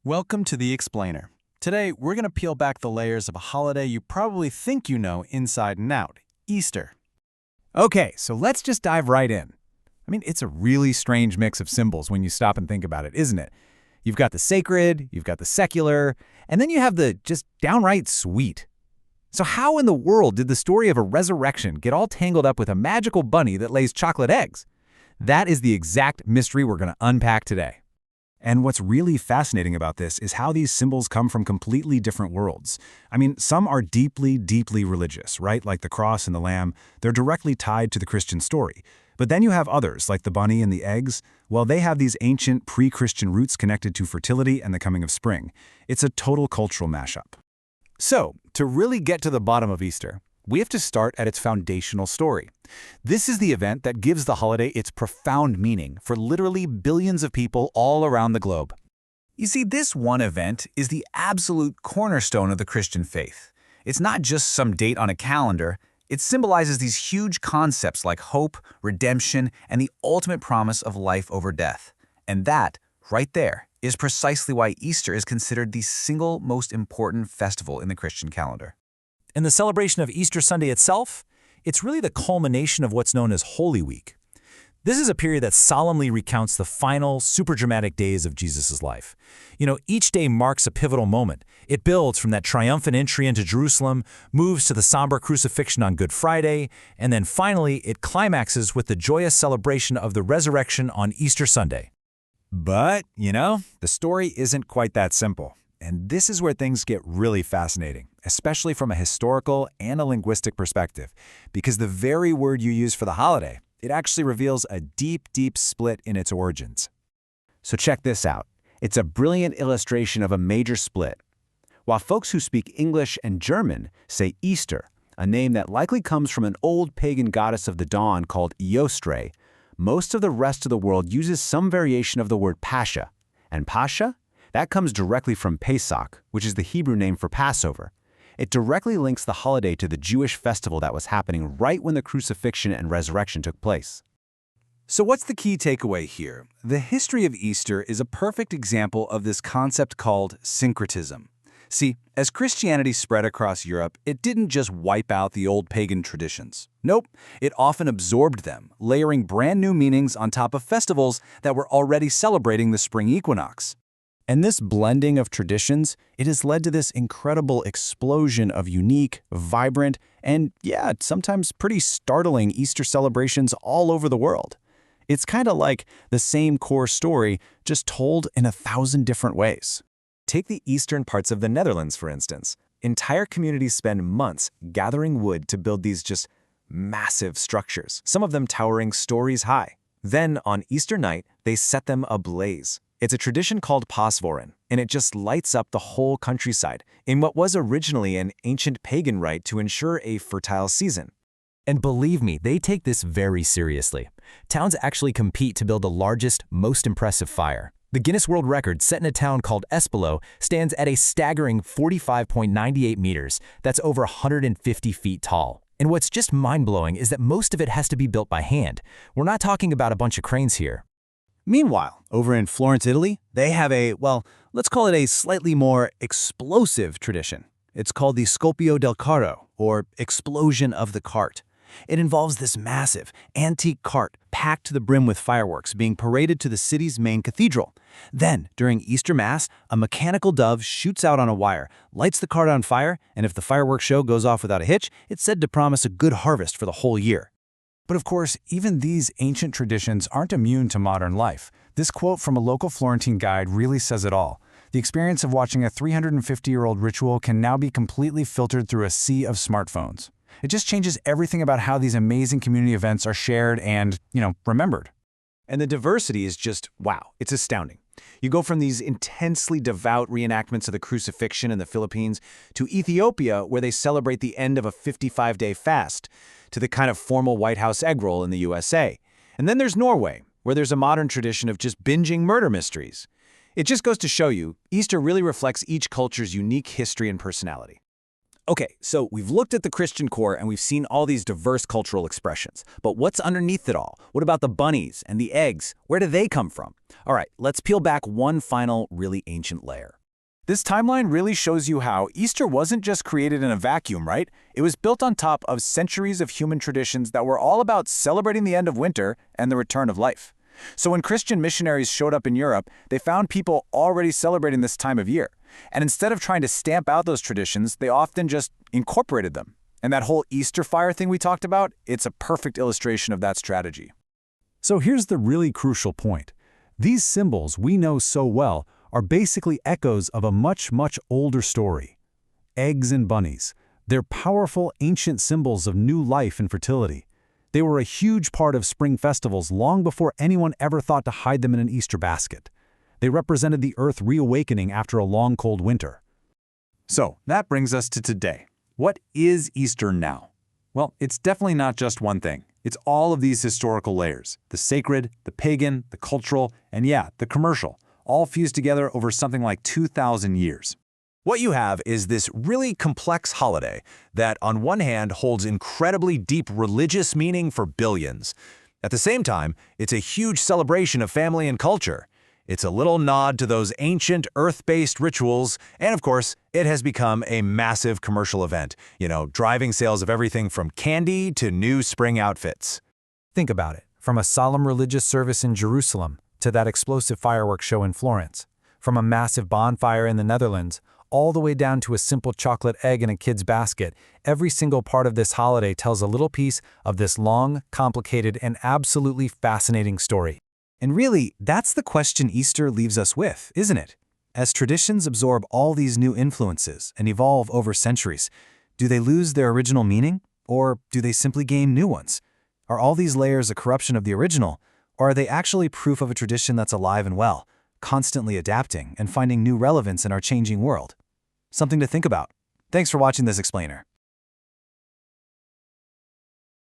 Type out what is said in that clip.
Welcome to The Explainer. Today, we're going to peel back the layers of a holiday you probably think you know inside and out, Easter. Okay, so let's just dive right in. It's a really strange mix of symbols when you stop and think about it, isn't it? You've got the sacred, you've got the secular, and then you have the just downright sweet. So how in the world did the story of a resurrection get all tangled up with a magical bunny that lays chocolate eggs? That is the exact mystery we're going to unpack today. And what's really fascinating about this is how these symbols come from completely different worlds. Some are deeply, deeply religious, right? Like the cross and the lamb. They're directly tied to the Christian story. But then you have others, like the bunny and the eggs. Well, they have these ancient pre-Christian roots connected to fertility and the coming of spring. It's a total cultural mashup. So, to really get to the bottom of Easter, we have to start at its foundational story. This is the event that gives the holiday its profound meaning for literally billions of people all around the globe. You see, this one event is the absolute cornerstone of the Christian faith. It's not just some date on a calendar. It symbolizes these huge concepts like hope, redemption, and the ultimate promise of life over death. And that, right there, is precisely why Easter is considered the single most important festival in the Christian calendar. And the celebration of Easter Sunday itself, it's really the culmination of what's known as Holy Week. This is a period that solemnly recounts the final, super dramatic days of Jesus' life. Each day marks a pivotal moment. It builds from that triumphant entry into Jerusalem, moves to the somber crucifixion on Good Friday, and then finally it climaxes with the joyous celebration of the resurrection on Easter Sunday. But, the story isn't quite that simple. And this is where things get really fascinating, especially from a historical and a linguistic perspective, because the very word you use for the holiday, it actually reveals a deep, deep split in its origins. So check this out. It's a brilliant illustration of a major split. While folks who speak English and German say Easter, a name that likely comes from an old pagan goddess of the dawn called Eostre, most of the rest of the world uses some variation of the word Pascha. And Pascha? That comes directly from Pesach, which is the Hebrew name for Passover. It directly links the holiday to the Jewish festival that was happening right when the crucifixion and resurrection took place. So what's the key takeaway here? The history of Easter is a perfect example of this concept called syncretism. See, as Christianity spread across Europe, it didn't just wipe out the old pagan traditions. Nope, it often absorbed them, layering brand new meanings on top of festivals that were already celebrating the spring equinox. And this blending of traditions, it has led to this incredible explosion of unique, vibrant, and sometimes pretty startling Easter celebrations all over the world. It's kind of like the same core story, just told in 1,000 different ways. Take the eastern parts of the Netherlands, for instance. Entire communities spend months gathering wood to build these just massive structures, some of them towering stories high. Then, on Easter night, they set them ablaze. It's a tradition called Pasvoren, and it just lights up the whole countryside in what was originally an ancient pagan rite to ensure a fertile season. And believe me, they take this very seriously. Towns actually compete to build the largest, most impressive fire. The Guinness World Record set in a town called Espelo stands at a staggering 45.98 meters. That's over 150 feet tall. And what's just mind-blowing is that most of it has to be built by hand. We're not talking about a bunch of cranes here. Meanwhile, over in Florence, Italy, they have let's call it a slightly more explosive tradition. It's called the Scoppio del Carro, or Explosion of the Cart. It involves this massive, antique cart packed to the brim with fireworks being paraded to the city's main cathedral. Then, during Easter Mass, a mechanical dove shoots out on a wire, lights the cart on fire, and if the fireworks show goes off without a hitch, it's said to promise a good harvest for the whole year. But of course, even these ancient traditions aren't immune to modern life. This quote from a local Florentine guide really says it all. The experience of watching a 350-year-old ritual can now be completely filtered through a sea of smartphones. It just changes everything about how these amazing community events are shared and, remembered. And the diversity is just, wow, it's astounding. You go from these intensely devout reenactments of the crucifixion in the Philippines to Ethiopia, where they celebrate the end of a 55-day fast, to the kind of formal White House egg roll in the USA. And then there's Norway, where there's a modern tradition of just binging murder mysteries. It just goes to show you, Easter really reflects each culture's unique history and personality. Okay, so we've looked at the Christian core and we've seen all these diverse cultural expressions. But what's underneath it all? What about the bunnies and the eggs? Where do they come from? All right, let's peel back one final really ancient layer. This timeline really shows you how Easter wasn't just created in a vacuum, right? It was built on top of centuries of human traditions that were all about celebrating the end of winter and the return of life. So when Christian missionaries showed up in Europe, they found people already celebrating this time of year. And instead of trying to stamp out those traditions, they often just incorporated them. And that whole Easter fire thing we talked about, it's a perfect illustration of that strategy. So here's the really crucial point. These symbols we know so well are basically echoes of a much, much older story. Eggs and bunnies. They're powerful ancient symbols of new life and fertility. They were a huge part of spring festivals long before anyone ever thought to hide them in an Easter basket. They represented the earth reawakening after a long, cold winter. So that brings us to today. What is Easter now? Well, it's definitely not just one thing. It's all of these historical layers, the sacred, the pagan, the cultural, and yeah, the commercial, all fused together over something like 2,000 years. What you have is this really complex holiday that, on one hand, holds incredibly deep religious meaning for billions. At the same time, it's a huge celebration of family and culture. It's a little nod to those ancient earth-based rituals, and of course, it has become a massive commercial event, driving sales of everything from candy to new spring outfits. Think about it. From a solemn religious service in Jerusalem to that explosive fireworks show in Florence, from a massive bonfire in the Netherlands, all the way down to a simple chocolate egg in a kid's basket, every single part of this holiday tells a little piece of this long, complicated, and absolutely fascinating story. And really, that's the question Easter leaves us with, isn't it? As traditions absorb all these new influences and evolve over centuries, do they lose their original meaning, or do they simply gain new ones? Are all these layers a corruption of the original, or are they actually proof of a tradition that's alive and well, constantly adapting and finding new relevance in our changing world? Something to think about. Thanks for watching this explainer.